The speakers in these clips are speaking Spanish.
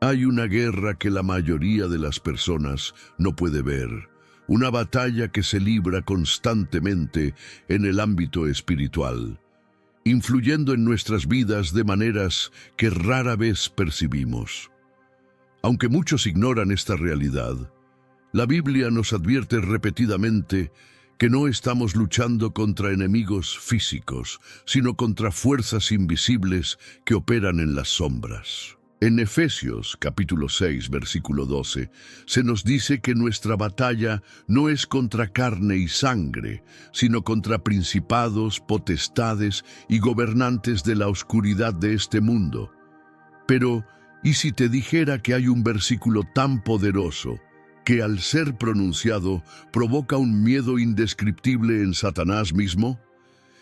Hay una guerra que la mayoría de las personas no puede ver, una batalla que se libra constantemente en el ámbito espiritual, influyendo en nuestras vidas de maneras que rara vez percibimos. Aunque muchos ignoran esta realidad, la Biblia nos advierte repetidamente que no estamos luchando contra enemigos físicos, sino contra fuerzas invisibles que operan en las sombras. En Efesios capítulo 6, versículo 12, se nos dice que nuestra batalla no es contra carne y sangre, sino contra principados, potestades y gobernantes de la oscuridad de este mundo. Pero, ¿y si te dijera que hay un versículo tan poderoso que al ser pronunciado provoca un miedo indescriptible en Satanás mismo?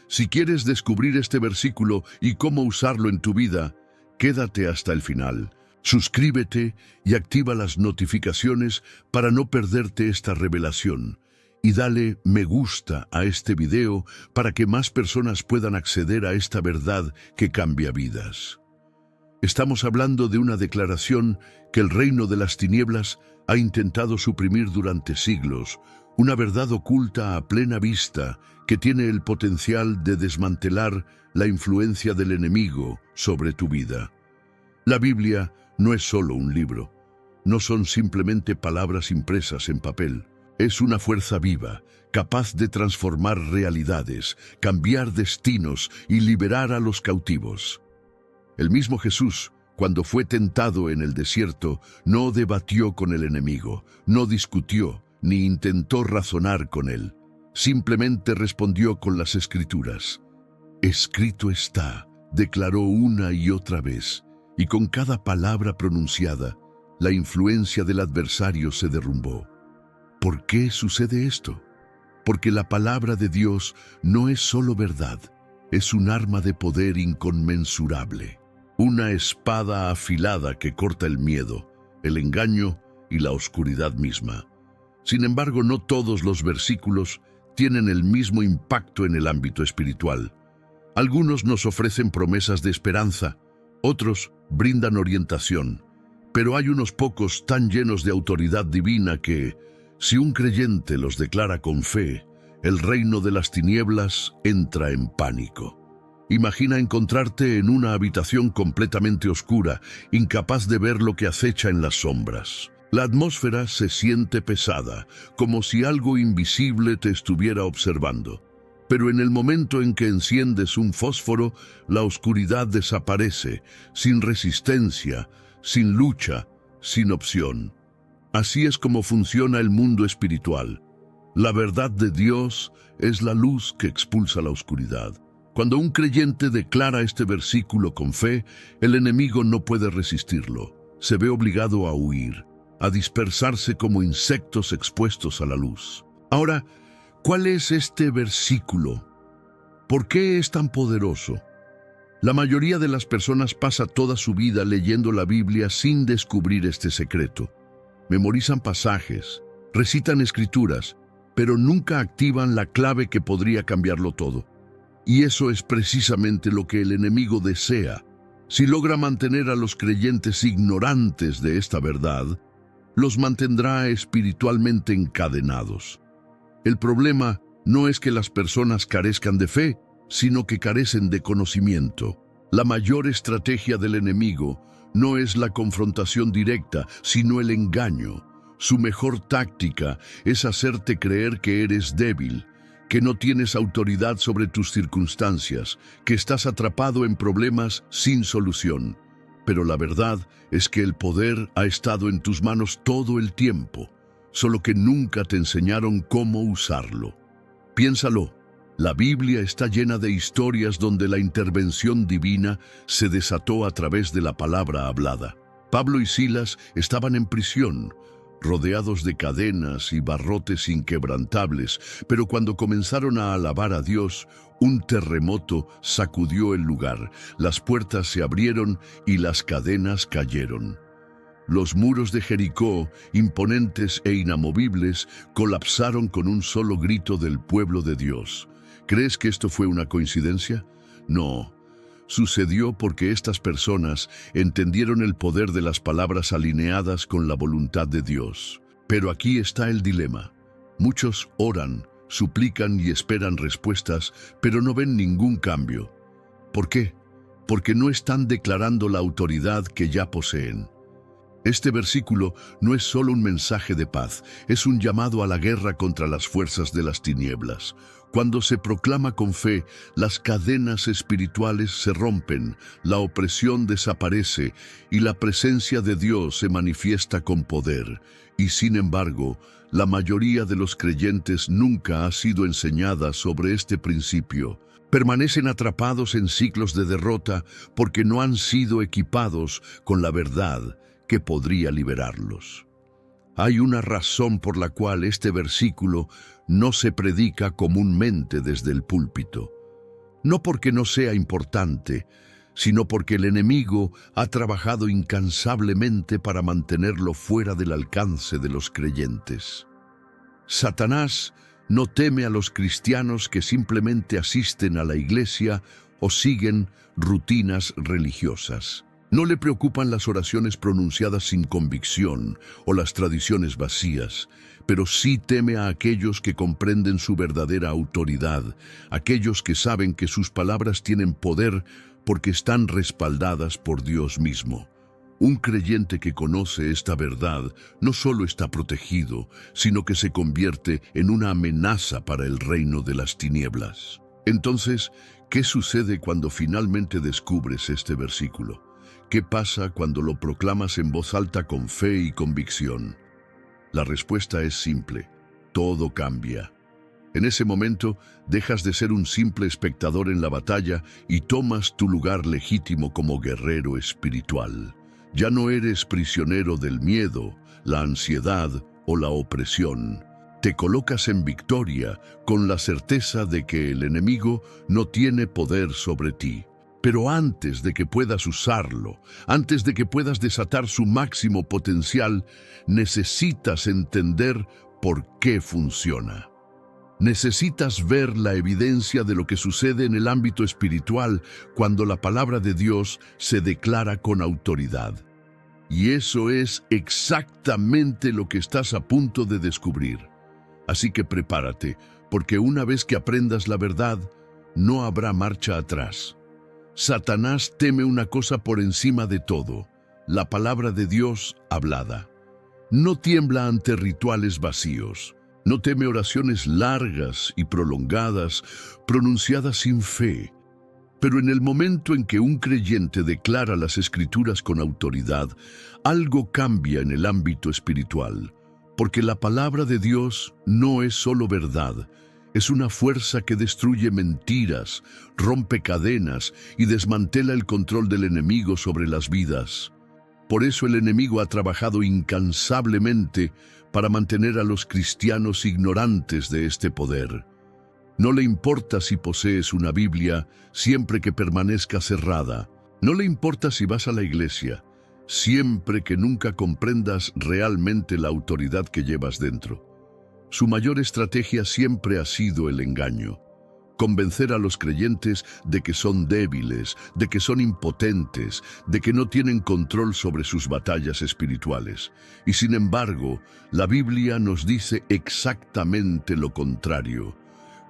Si quieres descubrir este versículo y cómo usarlo en tu vida, quédate hasta el final. Suscríbete y activa las notificaciones para no perderte esta revelación. Y dale me gusta a este video para que más personas puedan acceder a esta verdad que cambia vidas. Estamos hablando de una declaración que el reino de las tinieblas ha intentado suprimir durante siglos, una verdad oculta a plena vista que tiene el potencial de desmantelar la influencia del enemigo sobre tu vida. La Biblia no es solo un libro, no son simplemente palabras impresas en papel. Es una fuerza viva, capaz de transformar realidades, cambiar destinos y liberar a los cautivos. El mismo Jesús, cuando fue tentado en el desierto, no debatió con el enemigo, no discutió, ni intentó razonar con él. Simplemente respondió con las Escrituras. Escrito está, declaró una y otra vez, y con cada palabra pronunciada, la influencia del adversario se derrumbó. ¿Por qué sucede esto? Porque la palabra de Dios no es solo verdad, es un arma de poder inconmensurable. Una espada afilada que corta el miedo, el engaño y la oscuridad misma. Sin embargo, no todos los versículos tienen el mismo impacto en el ámbito espiritual. Algunos nos ofrecen promesas de esperanza, otros brindan orientación, pero hay unos pocos tan llenos de autoridad divina que, si un creyente los declara con fe, el reino de las tinieblas entra en pánico. Imagina encontrarte en una habitación completamente oscura, incapaz de ver lo que acecha en las sombras. La atmósfera se siente pesada, como si algo invisible te estuviera observando. Pero en el momento en que enciendes un fósforo, la oscuridad desaparece, sin resistencia, sin lucha, sin opción. Así es como funciona el mundo espiritual. La verdad de Dios es la luz que expulsa la oscuridad. Cuando un creyente declara este versículo con fe, el enemigo no puede resistirlo. Se ve obligado a huir, a dispersarse como insectos expuestos a la luz. Ahora, ¿cuál es este versículo? ¿Por qué es tan poderoso? La mayoría de las personas pasa toda su vida leyendo la Biblia sin descubrir este secreto. Memorizan pasajes, recitan escrituras, pero nunca activan la clave que podría cambiarlo todo. Y eso es precisamente lo que el enemigo desea. Si logra mantener a los creyentes ignorantes de esta verdad, los mantendrá espiritualmente encadenados. El problema no es que las personas carezcan de fe, sino que carecen de conocimiento. La mayor estrategia del enemigo no es la confrontación directa, sino el engaño. Su mejor táctica es hacerte creer que eres débil, que no tienes autoridad sobre tus circunstancias, que estás atrapado en problemas sin solución. Pero la verdad es que el poder ha estado en tus manos todo el tiempo, solo que nunca te enseñaron cómo usarlo. Piénsalo, la Biblia está llena de historias donde la intervención divina se desató a través de la palabra hablada. Pablo y Silas estaban en prisión, rodeados de cadenas y barrotes inquebrantables, pero cuando comenzaron a alabar a Dios, un terremoto sacudió el lugar, las puertas se abrieron y las cadenas cayeron. Los muros de Jericó, imponentes e inamovibles, colapsaron con un solo grito del pueblo de Dios. ¿Crees que esto fue una coincidencia? No. Sucedió porque estas personas entendieron el poder de las palabras alineadas con la voluntad de Dios. Pero aquí está el dilema. Muchos oran, suplican y esperan respuestas, pero no ven ningún cambio. ¿Por qué? Porque no están declarando la autoridad que ya poseen. Este versículo no es solo un mensaje de paz, es un llamado a la guerra contra las fuerzas de las tinieblas. Cuando se proclama con fe, las cadenas espirituales se rompen, la opresión desaparece y la presencia de Dios se manifiesta con poder. Y sin embargo, la mayoría de los creyentes nunca ha sido enseñada sobre este principio. Permanecen atrapados en ciclos de derrota porque no han sido equipados con la verdad que podría liberarlos. Hay una razón por la cual este versículo no se predica comúnmente desde el púlpito. No porque no sea importante, sino porque el enemigo ha trabajado incansablemente para mantenerlo fuera del alcance de los creyentes. Satanás no teme a los cristianos que simplemente asisten a la iglesia o siguen rutinas religiosas. No le preocupan las oraciones pronunciadas sin convicción o las tradiciones vacías, pero sí teme a aquellos que comprenden su verdadera autoridad, aquellos que saben que sus palabras tienen poder porque están respaldadas por Dios mismo. Un creyente que conoce esta verdad no solo está protegido, sino que se convierte en una amenaza para el reino de las tinieblas. Entonces, ¿qué sucede cuando finalmente descubres este versículo? ¿Qué pasa cuando lo proclamas en voz alta con fe y convicción? La respuesta es simple: todo cambia. En ese momento, dejas de ser un simple espectador en la batalla y tomas tu lugar legítimo como guerrero espiritual. Ya no eres prisionero del miedo, la ansiedad o la opresión. Te colocas en victoria con la certeza de que el enemigo no tiene poder sobre ti. Pero antes de que puedas usarlo, antes de que puedas desatar su máximo potencial, necesitas entender por qué funciona. Necesitas ver la evidencia de lo que sucede en el ámbito espiritual cuando la palabra de Dios se declara con autoridad. Y eso es exactamente lo que estás a punto de descubrir. Así que prepárate, porque una vez que aprendas la verdad, no habrá marcha atrás. Satanás teme una cosa por encima de todo: la palabra de Dios hablada. No tiembla ante rituales vacíos. No teme oraciones largas y prolongadas, pronunciadas sin fe. Pero en el momento en que un creyente declara las Escrituras con autoridad, algo cambia en el ámbito espiritual, porque la palabra de Dios no es solo verdad, es una fuerza que destruye mentiras, rompe cadenas y desmantela el control del enemigo sobre las vidas. Por eso el enemigo ha trabajado incansablemente para mantener a los cristianos ignorantes de este poder. No le importa si posees una Biblia, siempre que permanezca cerrada. No le importa si vas a la iglesia, siempre que nunca comprendas realmente la autoridad que llevas dentro. Su mayor estrategia siempre ha sido el engaño. Convencer a los creyentes de que son débiles, de que son impotentes, de que no tienen control sobre sus batallas espirituales. Y sin embargo, la Biblia nos dice exactamente lo contrario.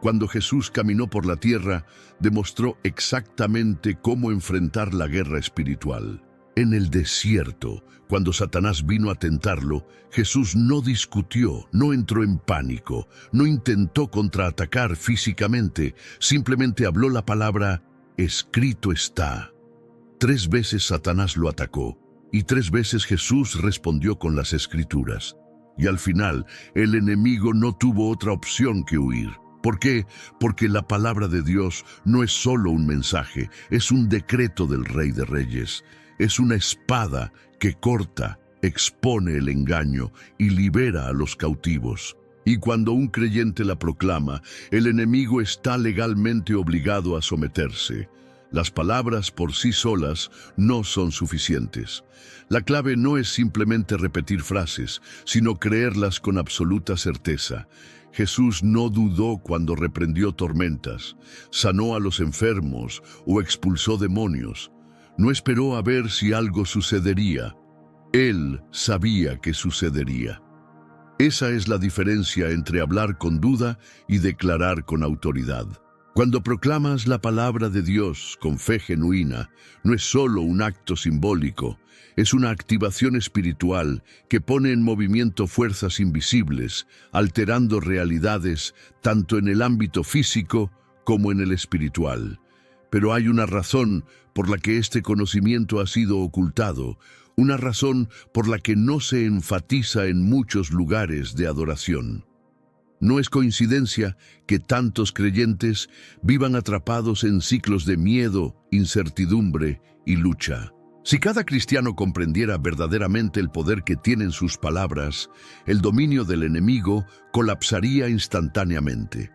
Cuando Jesús caminó por la tierra, demostró exactamente cómo enfrentar la guerra espiritual. En el desierto, cuando Satanás vino a tentarlo, Jesús no discutió, no entró en pánico, no intentó contraatacar físicamente, simplemente habló la palabra: escrito está. 3 veces Satanás lo atacó, y 3 veces Jesús respondió con las Escrituras. Y al final, el enemigo no tuvo otra opción que huir. ¿Por qué? Porque la palabra de Dios no es solo un mensaje, es un decreto del Rey de Reyes. Es una espada que corta, expone el engaño y libera a los cautivos. Y cuando un creyente la proclama, el enemigo está legalmente obligado a someterse. Las palabras por sí solas no son suficientes. La clave no es simplemente repetir frases, sino creerlas con absoluta certeza. Jesús no dudó cuando reprendió tormentas, sanó a los enfermos o expulsó demonios. No esperó a ver si algo sucedería. Él sabía que sucedería. Esa es la diferencia entre hablar con duda y declarar con autoridad. Cuando proclamas la palabra de Dios con fe genuina, no es solo un acto simbólico, es una activación espiritual que pone en movimiento fuerzas invisibles, alterando realidades tanto en el ámbito físico como en el espiritual. Pero hay una razón por la que este conocimiento ha sido ocultado, una razón por la que no se enfatiza en muchos lugares de adoración. No es coincidencia que tantos creyentes vivan atrapados en ciclos de miedo, incertidumbre y lucha. Si cada cristiano comprendiera verdaderamente el poder que tienen sus palabras, el dominio del enemigo colapsaría instantáneamente.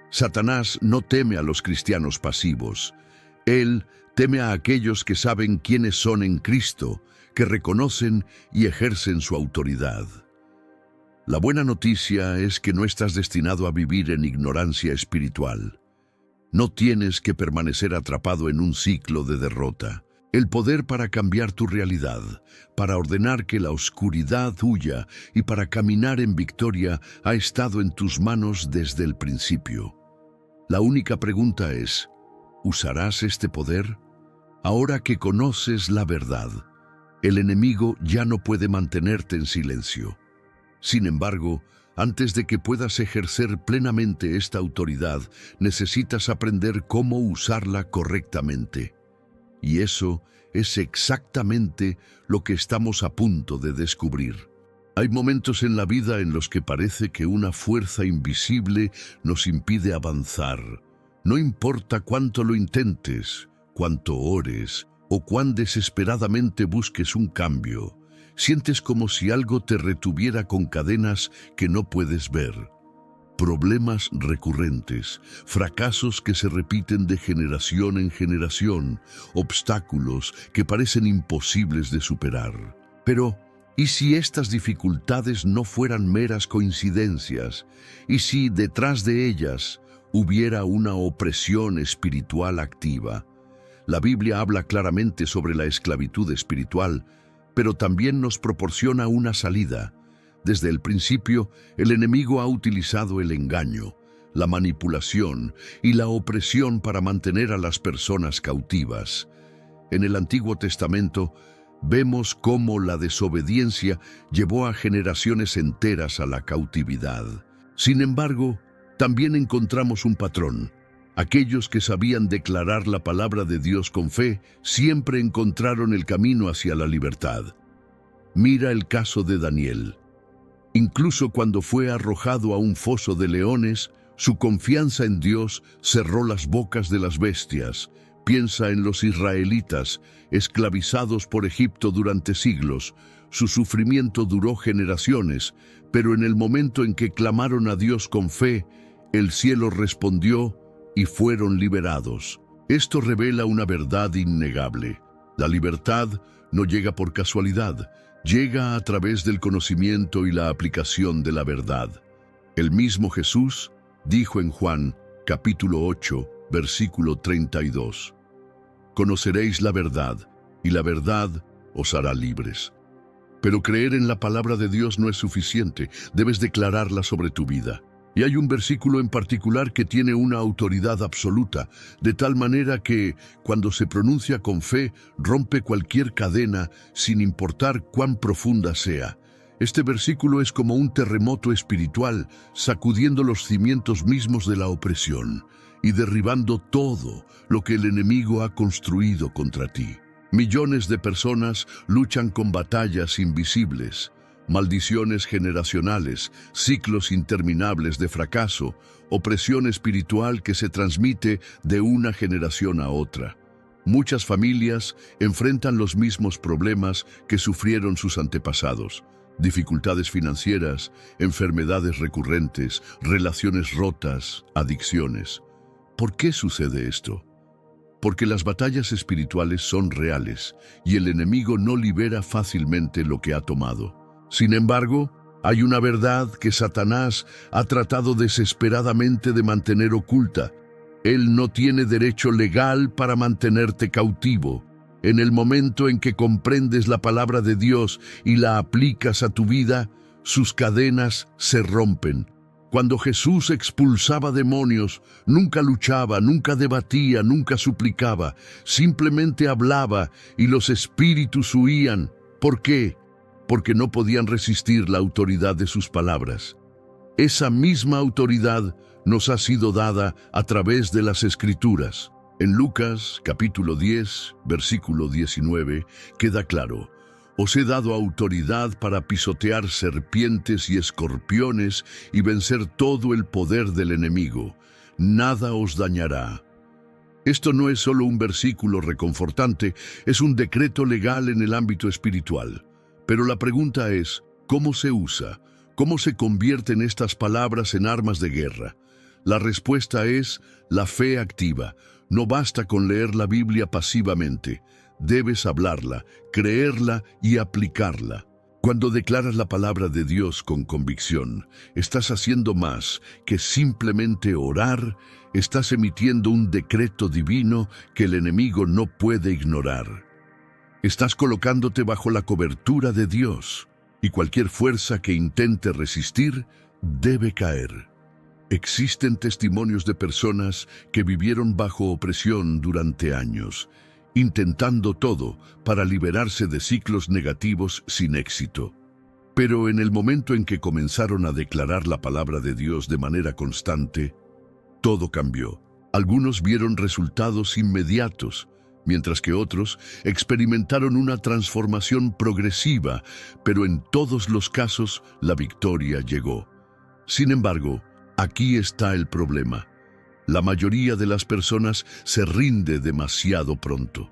Satanás no teme a los cristianos pasivos. Él teme a aquellos que saben quiénes son en Cristo, que reconocen y ejercen su autoridad. La buena noticia es que no estás destinado a vivir en ignorancia espiritual. No tienes que permanecer atrapado en un ciclo de derrota. El poder para cambiar tu realidad, para ordenar que la oscuridad huya y para caminar en victoria ha estado en tus manos desde el principio. La única pregunta es, ¿usarás este poder? Ahora que conoces la verdad, el enemigo ya no puede mantenerte en silencio. Sin embargo, antes de que puedas ejercer plenamente esta autoridad, necesitas aprender cómo usarla correctamente. Y eso es exactamente lo que estamos a punto de descubrir. Hay momentos en la vida en los que parece que una fuerza invisible nos impide avanzar. No importa cuánto lo intentes, cuánto ores o cuán desesperadamente busques un cambio, sientes como si algo te retuviera con cadenas que no puedes ver. Problemas recurrentes, fracasos que se repiten de generación en generación, obstáculos que parecen imposibles de superar. Pero, ¿y si estas dificultades no fueran meras coincidencias? ¿Y si detrás de ellas hubiera una opresión espiritual activa? La Biblia habla claramente sobre la esclavitud espiritual, pero también nos proporciona una salida. Desde el principio, el enemigo ha utilizado el engaño, la manipulación y la opresión para mantener a las personas cautivas. En el Antiguo Testamento, vemos cómo la desobediencia llevó a generaciones enteras a la cautividad. Sin embargo, también encontramos un patrón. Aquellos que sabían declarar la palabra de Dios con fe siempre encontraron el camino hacia la libertad. Mira el caso de Daniel. Incluso cuando fue arrojado a un foso de leones, su confianza en Dios cerró las bocas de las bestias. Piensa en los israelitas, esclavizados por Egipto durante siglos. Su sufrimiento duró generaciones, pero en el momento en que clamaron a Dios con fe, el cielo respondió y fueron liberados. Esto revela una verdad innegable. La libertad no llega por casualidad, llega a través del conocimiento y la aplicación de la verdad. El mismo Jesús dijo en Juan, capítulo 8, versículo 32, «Conoceréis la verdad, y la verdad os hará libres». Pero creer en la palabra de Dios no es suficiente, debes declararla sobre tu vida. Y hay un versículo en particular que tiene una autoridad absoluta, de tal manera que, cuando se pronuncia con fe, rompe cualquier cadena, sin importar cuán profunda sea. Este versículo es como un terremoto espiritual, sacudiendo los cimientos mismos de la opresión y derribando todo lo que el enemigo ha construido contra ti. Millones de personas luchan con batallas invisibles, maldiciones generacionales, ciclos interminables de fracaso, opresión espiritual que se transmite de una generación a otra. Muchas familias enfrentan los mismos problemas que sufrieron sus antepasados: dificultades financieras, enfermedades recurrentes, relaciones rotas, adicciones. ¿Por qué sucede esto? porque las batallas espirituales son reales y el enemigo no libera fácilmente lo que ha tomado. Sin embargo, hay una verdad que Satanás ha tratado desesperadamente de mantener oculta. Él no tiene derecho legal para mantenerte cautivo. En el momento en que comprendes la palabra de Dios y la aplicas a tu vida, sus cadenas se rompen. Cuando Jesús expulsaba demonios, nunca luchaba, nunca debatía, nunca suplicaba, simplemente hablaba y los espíritus huían. ¿Por qué? Porque no podían resistir la autoridad de sus palabras. Esa misma autoridad nos ha sido dada a través de las Escrituras. En Lucas, capítulo 10, versículo 19, queda claro: os he dado autoridad para pisotear serpientes y escorpiones y vencer todo el poder del enemigo. Nada os dañará. Esto no es solo un versículo reconfortante, es un decreto legal en el ámbito espiritual. Pero la pregunta es, ¿cómo se usa? ¿Cómo se convierten estas palabras en armas de guerra? La respuesta es la fe activa. No basta con leer la Biblia pasivamente. Debes hablarla, creerla y aplicarla. Cuando declaras la palabra de Dios con convicción, estás haciendo más que simplemente orar, estás emitiendo un decreto divino que el enemigo no puede ignorar. Estás colocándote bajo la cobertura de Dios, y cualquier fuerza que intente resistir debe caer. Existen testimonios de personas que vivieron bajo opresión durante años, intentando todo para liberarse de ciclos negativos sin éxito. Pero en el momento en que comenzaron a declarar la palabra de Dios de manera constante, todo cambió. Algunos vieron resultados inmediatos, mientras que otros experimentaron una transformación progresiva, pero en todos los casos la victoria llegó. Sin embargo, aquí está el problema. La mayoría de las personas se rinde demasiado pronto.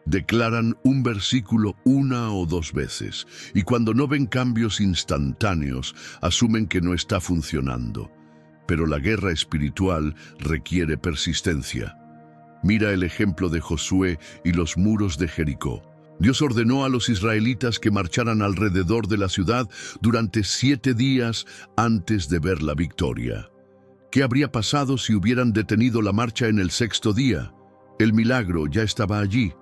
Declaran un versículo una o dos veces, y cuando no ven cambios instantáneos, asumen que no está funcionando. Pero la guerra espiritual requiere persistencia. Mira el ejemplo de Josué y los muros de Jericó. Dios ordenó a los israelitas que marcharan alrededor de la ciudad durante 7 días antes de ver la victoria. ¿Qué habría pasado si hubieran detenido la marcha en el 6º día? El milagro ya estaba allí,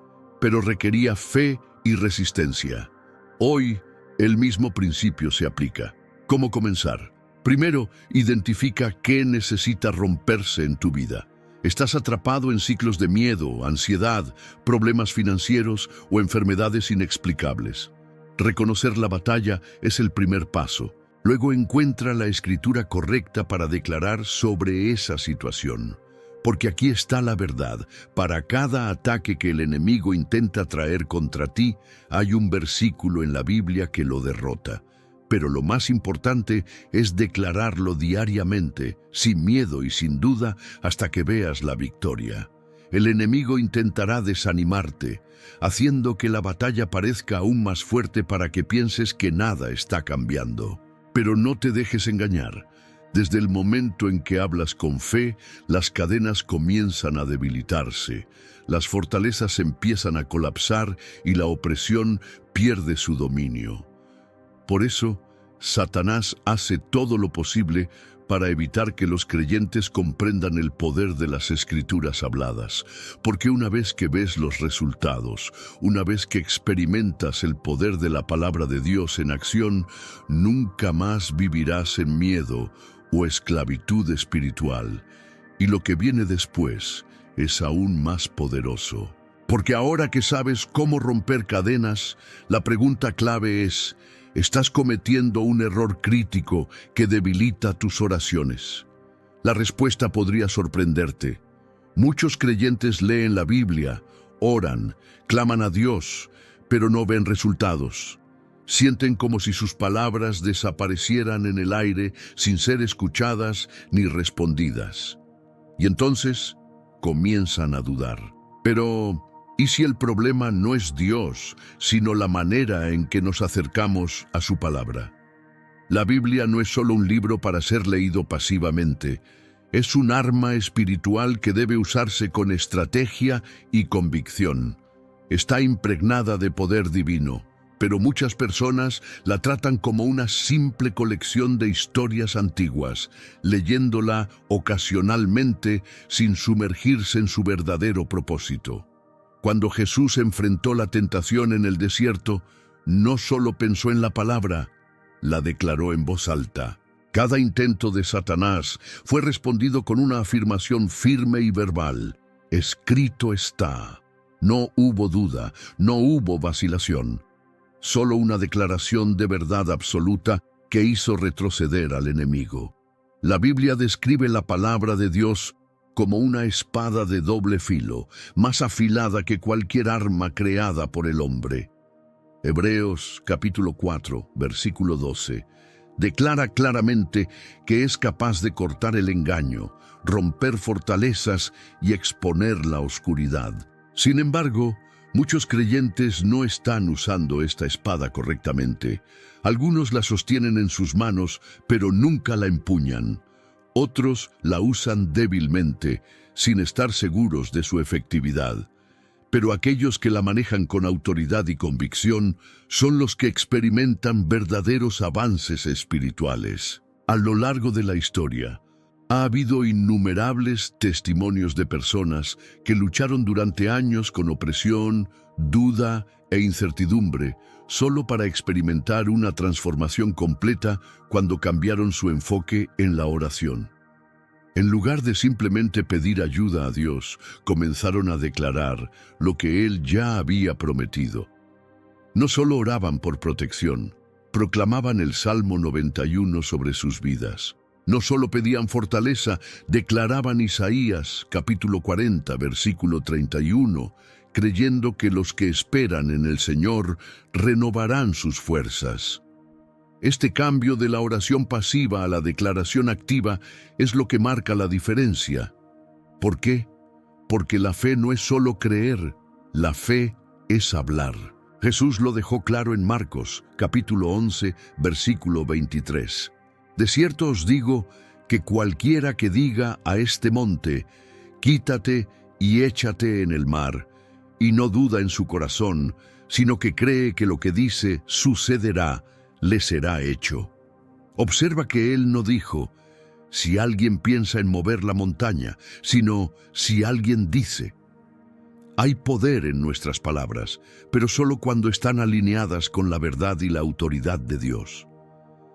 pero requería fe y resistencia. Hoy, el mismo principio se aplica. ¿Cómo comenzar? Primero, identifica qué necesita romperse en tu vida. ¿Estás atrapado en ciclos de miedo, ansiedad, problemas financieros o enfermedades inexplicables? Reconocer la batalla es el primer paso. Luego encuentra la escritura correcta para declarar sobre esa situación. Porque aquí está la verdad. Para cada ataque que el enemigo intenta traer contra ti, hay un versículo en la Biblia que lo derrota. Pero lo más importante es declararlo diariamente, sin miedo y sin duda, hasta que veas la victoria. El enemigo intentará desanimarte, haciendo que la batalla parezca aún más fuerte para que pienses que nada está cambiando. Pero no te dejes engañar. Desde el momento en que hablas con fe, las cadenas comienzan a debilitarse, las fortalezas empiezan a colapsar y la opresión pierde su dominio. Por eso, Satanás hace todo lo posible para evitar que los creyentes comprendan el poder de las Escrituras habladas, porque una vez que ves los resultados, una vez que experimentas el poder de la palabra de Dios en acción, nunca más vivirás en miedo o esclavitud espiritual, y lo que viene después es aún más poderoso. Porque ahora que sabes cómo romper cadenas, la pregunta clave es: ¿estás cometiendo un error crítico que debilita tus oraciones? La respuesta podría sorprenderte. Muchos creyentes leen la Biblia, oran, claman a Dios, pero no ven resultados. Sienten como si sus palabras desaparecieran en el aire sin ser escuchadas ni respondidas. Y entonces comienzan a dudar. Pero ¿y si el problema no es Dios, sino la manera en que nos acercamos a su palabra? La Biblia no es solo un libro para ser leído pasivamente, Es un arma espiritual que debe usarse con estrategia y convicción. Está impregnada de poder divino, pero muchas personas la tratan como una simple colección de historias antiguas, leyéndola ocasionalmente sin sumergirse en su verdadero propósito. Cuando Jesús enfrentó la tentación en el desierto, no solo pensó en la palabra, la declaró en voz alta. Cada intento de Satanás fue respondido con una afirmación firme y verbal. Escrito está. No hubo duda, no hubo vacilación. Solo una declaración de verdad absoluta que hizo retroceder al enemigo. La Biblia describe la palabra de Dios como una espada de doble filo, más afilada que cualquier arma creada por el hombre. Hebreos capítulo 4, versículo 12. Declara claramente que es capaz de cortar el engaño, romper fortalezas y exponer la oscuridad. Sin embargo, muchos creyentes no están usando esta espada correctamente. Algunos la sostienen en sus manos, pero nunca la empuñan. Otros la usan débilmente, sin estar seguros de su efectividad. Pero aquellos que la manejan con autoridad y convicción son los que experimentan verdaderos avances espirituales. A lo largo de la historia, ha habido innumerables testimonios de personas que lucharon durante años con opresión, duda e incertidumbre, solo para experimentar una transformación completa cuando cambiaron su enfoque en la oración. En lugar de simplemente pedir ayuda a Dios, comenzaron a declarar lo que Él ya había prometido. No solo oraban por protección, proclamaban el Salmo 91 sobre sus vidas. No solo pedían fortaleza, declaraban Isaías, capítulo 40, versículo 31, creyendo que los que esperan en el Señor renovarán sus fuerzas. Este cambio de la oración pasiva a la declaración activa es lo que marca la diferencia. ¿Por qué? Porque la fe no es solo creer, la fe es hablar. Jesús lo dejó claro en Marcos, capítulo 11, versículo 23. De cierto os digo que cualquiera que diga a este monte, quítate y échate en el mar, y no duda en su corazón, sino que cree que lo que dice sucederá, le será hecho. Observa que él no dijo, si alguien piensa en mover la montaña, sino si alguien dice. Hay poder en nuestras palabras, pero solo cuando están alineadas con la verdad y la autoridad de Dios.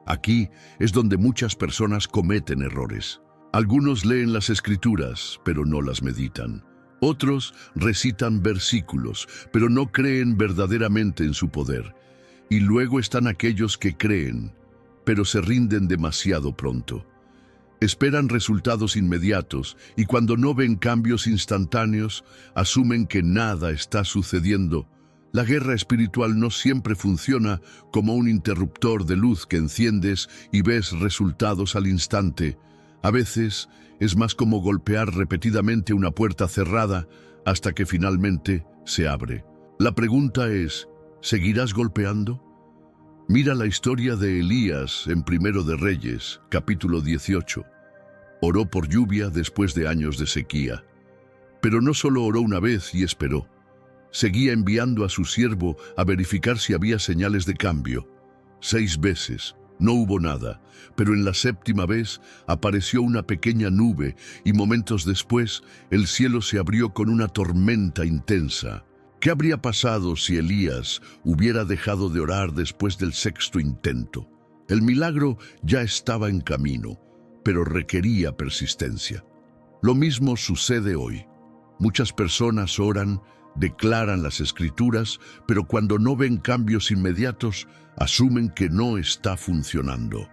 Aquí es donde muchas personas cometen errores. Algunos leen las Escrituras, pero no las meditan. Otros recitan versículos, pero no creen verdaderamente en su poder. Y luego están aquellos que creen, pero se rinden demasiado pronto. Esperan resultados inmediatos y cuando no ven cambios instantáneos, asumen que nada está sucediendo. La guerra espiritual no siempre funciona como un interruptor de luz que enciendes y ves resultados al instante. A veces es más como golpear repetidamente una puerta cerrada hasta que finalmente se abre. La pregunta es, ¿seguirás golpeando? Mira la historia de Elías en Primero de Reyes, capítulo 18. Oró por lluvia después de años de sequía. Pero no solo oró una vez y esperó. Seguía enviando a su siervo a verificar si había señales de cambio. 6 veces, no hubo nada, pero en la 7ª vez apareció una pequeña nube y momentos después el cielo se abrió con una tormenta intensa. ¿Qué habría pasado si Elías hubiera dejado de orar después del 6º intento? El milagro ya estaba en camino, pero requería persistencia. Lo mismo sucede hoy. Muchas personas oran, declaran las Escrituras, pero cuando no ven cambios inmediatos, asumen que no está funcionando.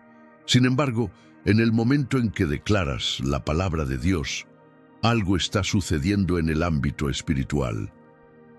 Sin embargo, en el momento en que declaras la palabra de Dios, algo está sucediendo en el ámbito espiritual.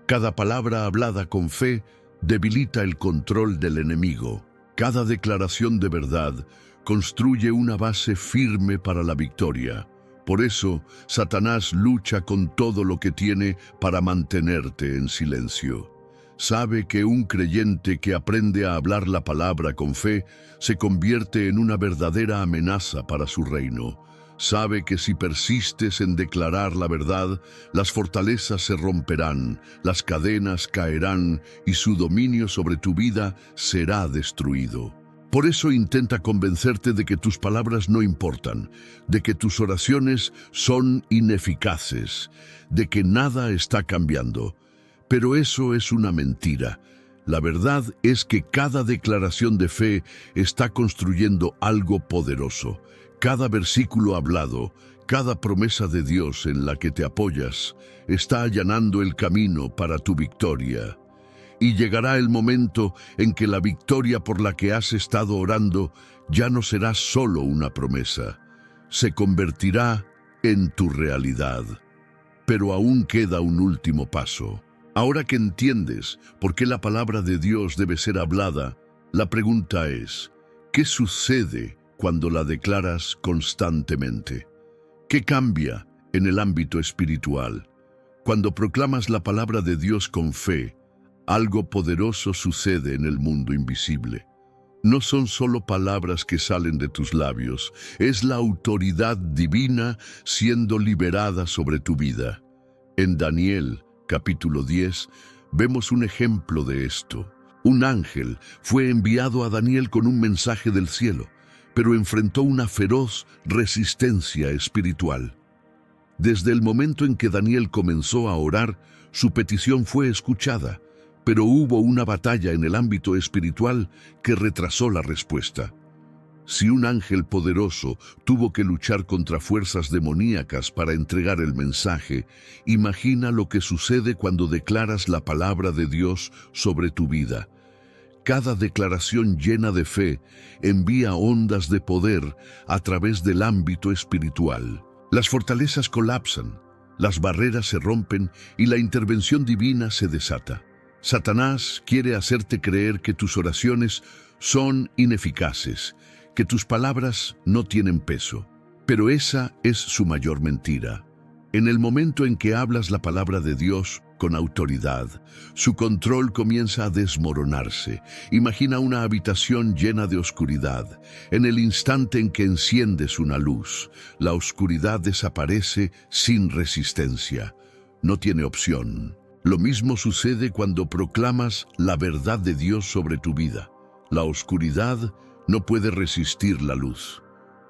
Cada palabra hablada con fe debilita el control del enemigo. Cada declaración de verdad construye una base firme para la victoria. Por eso, Satanás lucha con todo lo que tiene para mantenerte en silencio. Sabe que un creyente que aprende a hablar la palabra con fe se convierte en una verdadera amenaza para su reino. Sabe que si persistes en declarar la verdad, las fortalezas se romperán, las cadenas caerán y su dominio sobre tu vida será destruido. Por eso intenta convencerte de que tus palabras no importan, de que tus oraciones son ineficaces, de que nada está cambiando. Pero eso es una mentira. La verdad es que cada declaración de fe está construyendo algo poderoso. Cada versículo hablado, cada promesa de Dios en la que te apoyas, está allanando el camino para tu victoria. Y llegará el momento en que la victoria por la que has estado orando ya no será solo una promesa, se convertirá en tu realidad. Pero aún queda un último paso. Ahora que entiendes por qué la palabra de Dios debe ser hablada, la pregunta es, ¿qué sucede cuando la declaras constantemente? ¿Qué cambia en el ámbito espiritual? Cuando proclamas la palabra de Dios con fe, algo poderoso sucede en el mundo invisible. No son solo palabras que salen de tus labios, es la autoridad divina siendo liberada sobre tu vida. En Daniel, capítulo 10, vemos un ejemplo de esto. Un ángel fue enviado a Daniel con un mensaje del cielo, pero enfrentó una feroz resistencia espiritual. Desde el momento en que Daniel comenzó a orar, su petición fue escuchada, pero hubo una batalla en el ámbito espiritual que retrasó la respuesta. Si un ángel poderoso tuvo que luchar contra fuerzas demoníacas para entregar el mensaje, imagina lo que sucede cuando declaras la palabra de Dios sobre tu vida. Cada declaración llena de fe envía ondas de poder a través del ámbito espiritual. Las fortalezas colapsan, las barreras se rompen y la intervención divina se desata. Satanás quiere hacerte creer que tus oraciones son ineficaces, que tus palabras no tienen peso. Pero esa es su mayor mentira. En el momento en que hablas la palabra de Dios con autoridad, su control comienza a desmoronarse. Imagina una habitación llena de oscuridad. En el instante en que enciendes una luz, la oscuridad desaparece sin resistencia. No tiene opción. Lo mismo sucede cuando proclamas la verdad de Dios sobre tu vida. La oscuridad no puede resistir la luz.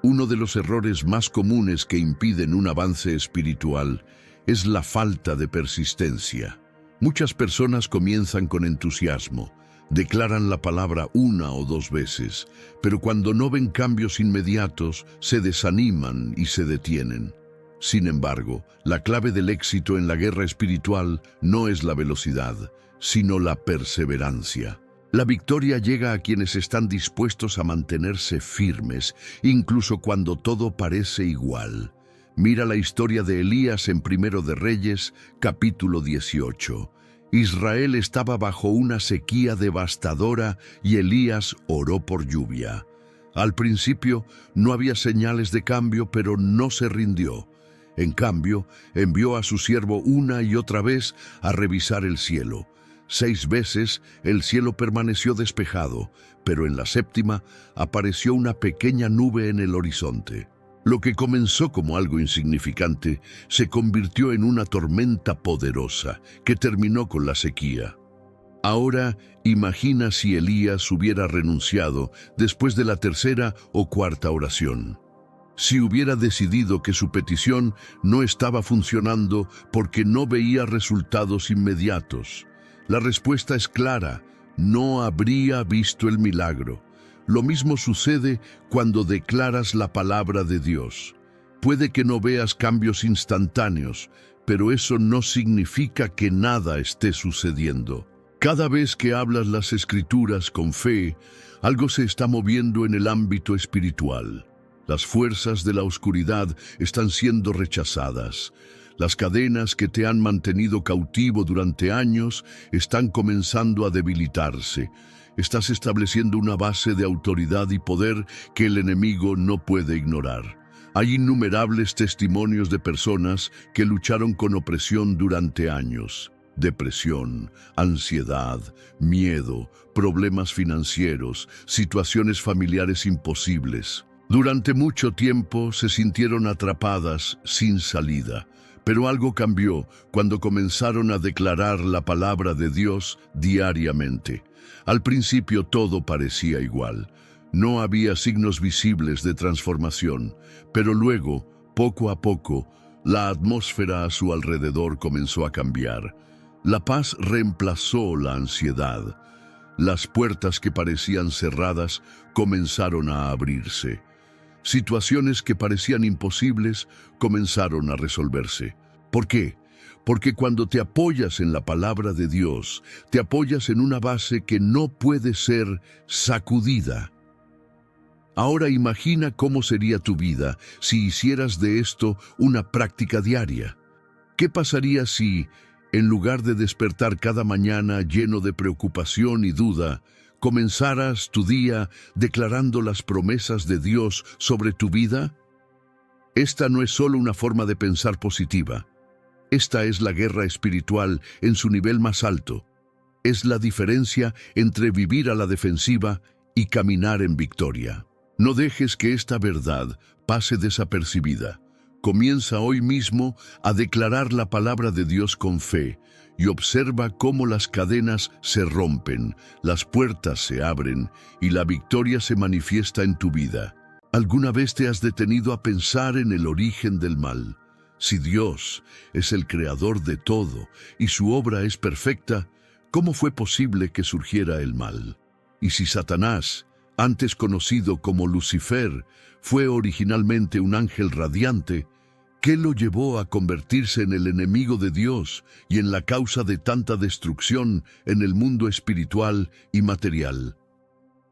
Uno de los errores más comunes que impiden un avance espiritual es la falta de persistencia. Muchas personas comienzan con entusiasmo, declaran la palabra una o dos veces, pero cuando no ven cambios inmediatos, se desaniman y se detienen. Sin embargo, la clave del éxito en la guerra espiritual no es la velocidad, sino la perseverancia. La victoria llega a quienes están dispuestos a mantenerse firmes, incluso cuando todo parece igual. Mira la historia de Elías en Primero de Reyes, capítulo 18. Israel estaba bajo una sequía devastadora y Elías oró por lluvia. Al principio no había señales de cambio, pero no se rindió. En cambio, envió a su siervo una y otra vez a revisar el cielo. 6 veces el cielo permaneció despejado, pero en la séptima apareció una pequeña nube en el horizonte. Lo que comenzó como algo insignificante se convirtió en una tormenta poderosa que terminó con la sequía. Ahora imagina si Elías hubiera renunciado después de la tercera o cuarta oración. Si hubiera decidido que su petición no estaba funcionando porque no veía resultados inmediatos. La respuesta es clara, no habría visto el milagro. Lo mismo sucede cuando declaras la palabra de Dios. Puede que no veas cambios instantáneos, pero eso no significa que nada esté sucediendo. Cada vez que hablas las Escrituras con fe, algo se está moviendo en el ámbito espiritual. Las fuerzas de la oscuridad están siendo rechazadas. Las cadenas que te han mantenido cautivo durante años están comenzando a debilitarse. Estás estableciendo una base de autoridad y poder que el enemigo no puede ignorar. Hay innumerables testimonios de personas que lucharon con opresión durante años. Depresión, ansiedad, miedo, problemas financieros, situaciones familiares imposibles. Durante mucho tiempo se sintieron atrapadas sin salida, pero algo cambió cuando comenzaron a declarar la palabra de Dios diariamente. Al principio todo parecía igual. No había signos visibles de transformación, pero luego, poco a poco, la atmósfera a su alrededor comenzó a cambiar. La paz reemplazó la ansiedad. Las puertas que parecían cerradas comenzaron a abrirse. Situaciones que parecían imposibles comenzaron a resolverse. ¿Por qué? Porque cuando te apoyas en la palabra de Dios, te apoyas en una base que no puede ser sacudida. Ahora imagina cómo sería tu vida si hicieras de esto una práctica diaria. ¿Qué pasaría si, en lugar de despertar cada mañana lleno de preocupación y duda, comenzaras tu día declarando las promesas de Dios sobre tu vida? Esta no es solo una forma de pensar positiva. Esta es la guerra espiritual en su nivel más alto. Es la diferencia entre vivir a la defensiva y caminar en victoria. No dejes que esta verdad pase desapercibida. Comienza hoy mismo a declarar la palabra de Dios con fe y observa cómo las cadenas se rompen, las puertas se abren y la victoria se manifiesta en tu vida. ¿Alguna vez te has detenido a pensar en el origen del mal? Si Dios es el creador de todo y su obra es perfecta, ¿cómo fue posible que surgiera el mal? Y si Satanás, antes conocido como Lucifer, fue originalmente un ángel radiante, ¿qué lo llevó a convertirse en el enemigo de Dios y en la causa de tanta destrucción en el mundo espiritual y material?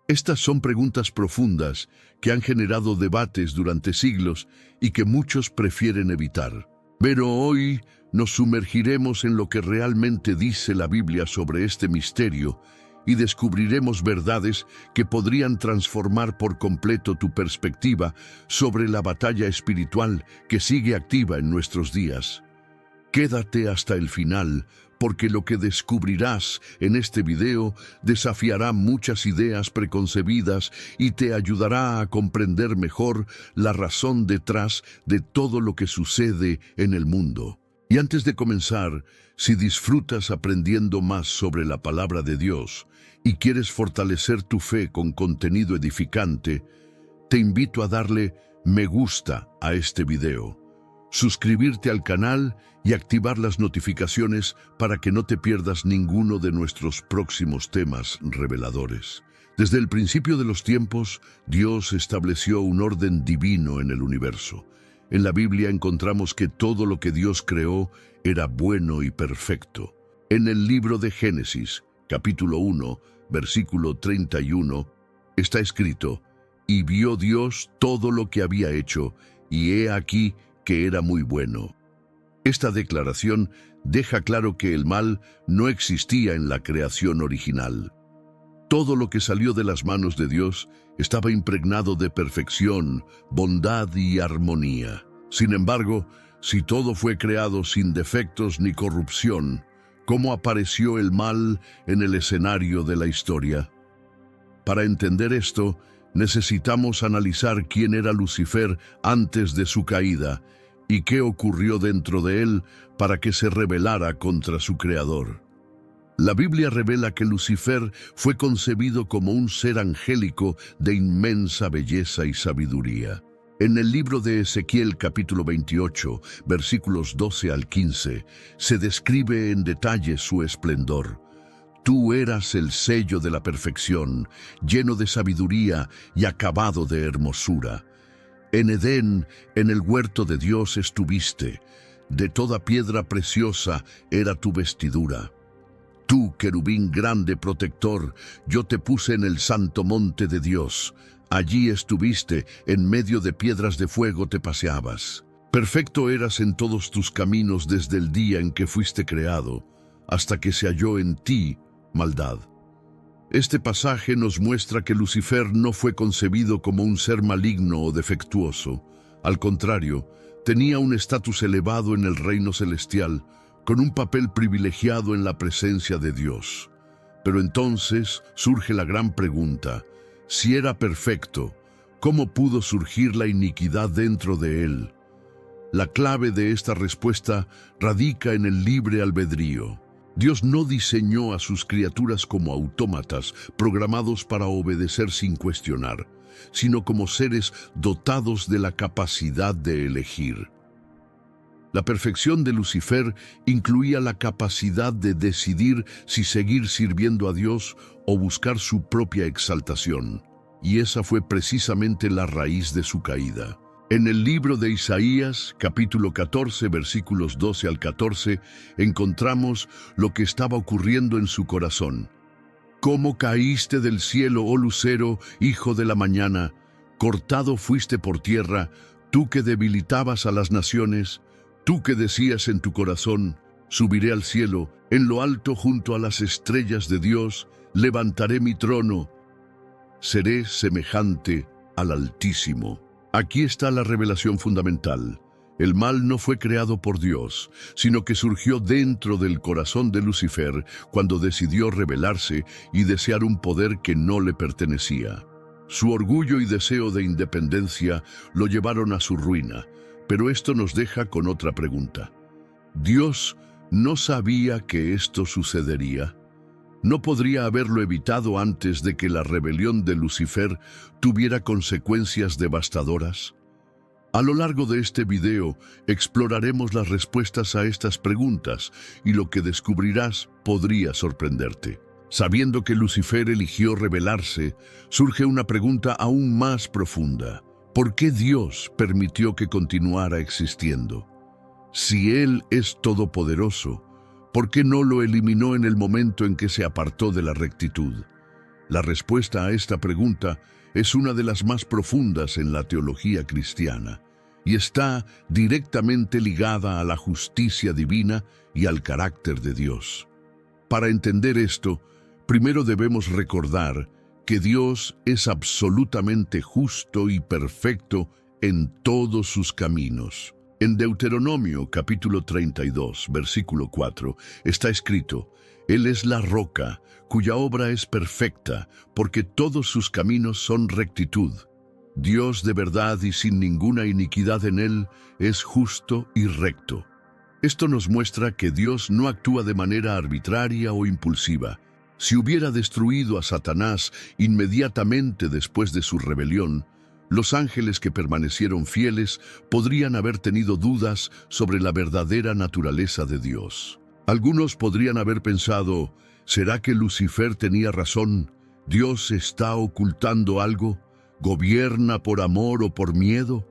Estas son preguntas profundas que han generado debates durante siglos y que muchos prefieren evitar. Pero hoy nos sumergiremos en lo que realmente dice la Biblia sobre este misterio y descubriremos verdades que podrían transformar por completo tu perspectiva sobre la batalla espiritual que sigue activa en nuestros días. Quédate hasta el final, porque lo que descubrirás en este video desafiará muchas ideas preconcebidas y te ayudará a comprender mejor la razón detrás de todo lo que sucede en el mundo. Y antes de comenzar, si disfrutas aprendiendo más sobre la palabra de Dios y quieres fortalecer tu fe con contenido edificante, te invito a darle me gusta a este video, suscribirte al canal y activar las notificaciones para que no te pierdas ninguno de nuestros próximos temas reveladores. Desde el principio de los tiempos, Dios estableció un orden divino en el universo. En la Biblia encontramos que todo lo que Dios creó era bueno y perfecto. En el libro de Génesis, capítulo 1, versículo 31, está escrito: «Y vio Dios todo lo que había hecho, y he aquí que era muy bueno». Esta declaración deja claro que el mal no existía en la creación original. Todo lo que salió de las manos de Dios estaba impregnado de perfección, bondad y armonía. Sin embargo, si todo fue creado sin defectos ni corrupción, ¿cómo apareció el mal en el escenario de la historia? Para entender esto, necesitamos analizar quién era Lucifer antes de su caída y qué ocurrió dentro de él para que se rebelara contra su creador. La Biblia revela que Lucifer fue concebido como un ser angélico de inmensa belleza y sabiduría. En el libro de Ezequiel capítulo 28, versículos 12 al 15, se describe en detalle su esplendor. Tú eras el sello de la perfección, lleno de sabiduría y acabado de hermosura. En Edén, en el huerto de Dios estuviste. De toda piedra preciosa era tu vestidura. Tú, querubín grande protector, yo te puse en el santo monte de Dios. Allí estuviste, en medio de piedras de fuego te paseabas. Perfecto eras en todos tus caminos desde el día en que fuiste creado, hasta que se halló en ti maldad. Este pasaje nos muestra que Lucifer no fue concebido como un ser maligno o defectuoso. Al contrario, tenía un estatus elevado en el reino celestial, con un papel privilegiado en la presencia de Dios. Pero entonces surge la gran pregunta: si era perfecto, ¿Cómo pudo surgir la iniquidad dentro de él? La clave de esta respuesta radica en el libre albedrío. Dios no diseñó a sus criaturas como autómatas programados para obedecer sin cuestionar, sino como seres dotados de la capacidad de elegir. La perfección de Lucifer incluía la capacidad de decidir si seguir sirviendo a Dios o buscar su propia exaltación, y esa fue precisamente la raíz de su caída. En el libro de Isaías, capítulo 14, versículos 12 al 14, encontramos lo que estaba ocurriendo en su corazón. «¿Cómo caíste del cielo, oh lucero, hijo de la mañana? Cortado fuiste por tierra, tú que debilitabas a las naciones, tú que decías en tu corazón, subiré al cielo, en lo alto junto a las estrellas de Dios, levantaré mi trono, seré semejante al Altísimo». Aquí está la revelación fundamental. El mal no fue creado por Dios, sino que surgió dentro del corazón de Lucifer cuando decidió rebelarse y desear un poder que no le pertenecía. Su orgullo y deseo de independencia lo llevaron a su ruina, pero esto nos deja con otra pregunta. ¿Dios no sabía que esto sucedería? ¿No podría haberlo evitado antes de que la rebelión de Lucifer tuviera consecuencias devastadoras? A lo largo de este video exploraremos las respuestas a estas preguntas y lo que descubrirás podría sorprenderte. Sabiendo que Lucifer eligió rebelarse, surge una pregunta aún más profunda. ¿Por qué Dios permitió que continuara existiendo? Si Él es todopoderoso, ¿por qué no lo eliminó en el momento en que se apartó de la rectitud? La respuesta a esta pregunta es una de las más profundas en la teología cristiana y está directamente ligada a la justicia divina y al carácter de Dios. Para entender esto, primero debemos recordar que Dios es absolutamente justo y perfecto en todos sus caminos. En Deuteronomio capítulo 32, versículo 4, está escrito: Él es la roca, cuya obra es perfecta, porque todos sus caminos son rectitud. Dios de verdad y sin ninguna iniquidad en Él es justo y recto. Esto nos muestra que Dios no actúa de manera arbitraria o impulsiva. Si hubiera destruido a Satanás inmediatamente después de su rebelión, los ángeles que permanecieron fieles podrían haber tenido dudas sobre la verdadera naturaleza de Dios. Algunos podrían haber pensado, ¿será que Lucifer tenía razón? ¿Dios está ocultando algo? ¿Gobierna por amor o por miedo?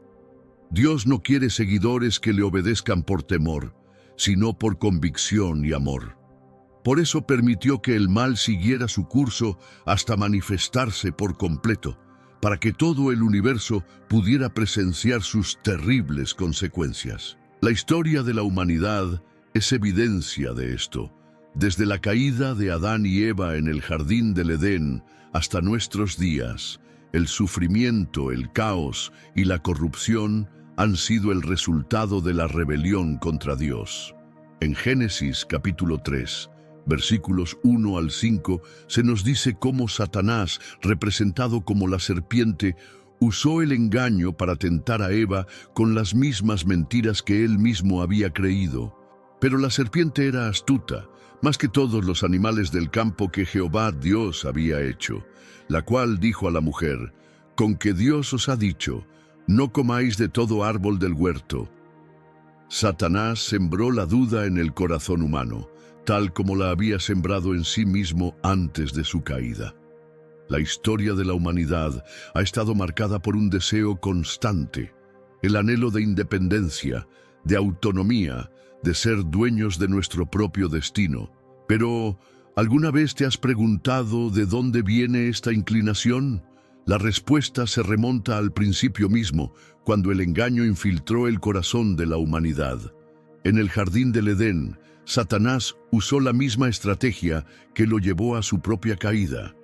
Dios no quiere seguidores que le obedezcan por temor, sino por convicción y amor. Por eso permitió que el mal siguiera su curso hasta manifestarse por completo, para que todo el universo pudiera presenciar sus terribles consecuencias. La historia de la humanidad es evidencia de esto. Desde la caída de Adán y Eva en el jardín del Edén hasta nuestros días, el sufrimiento, el caos y la corrupción han sido el resultado de la rebelión contra Dios. En Génesis capítulo 3, versículos 1 al 5, se nos dice cómo Satanás, representado como la serpiente, usó el engaño para tentar a Eva con las mismas mentiras que él mismo había creído. Pero la serpiente era astuta, más que todos los animales del campo que Jehová Dios había hecho, la cual dijo a la mujer: «Con que Dios os ha dicho, no comáis de todo árbol del huerto». Satanás sembró la duda en el corazón humano, tal como la había sembrado en sí mismo antes de su caída. La historia de la humanidad ha estado marcada por un deseo constante, el anhelo de independencia, de autonomía, de ser dueños de nuestro propio destino. Pero, ¿alguna vez te has preguntado de dónde viene esta inclinación? La respuesta se remonta al principio mismo, cuando el engaño infiltró el corazón de la humanidad. En el jardín del Edén, Satanás usó la misma estrategia que lo llevó a su propia caída,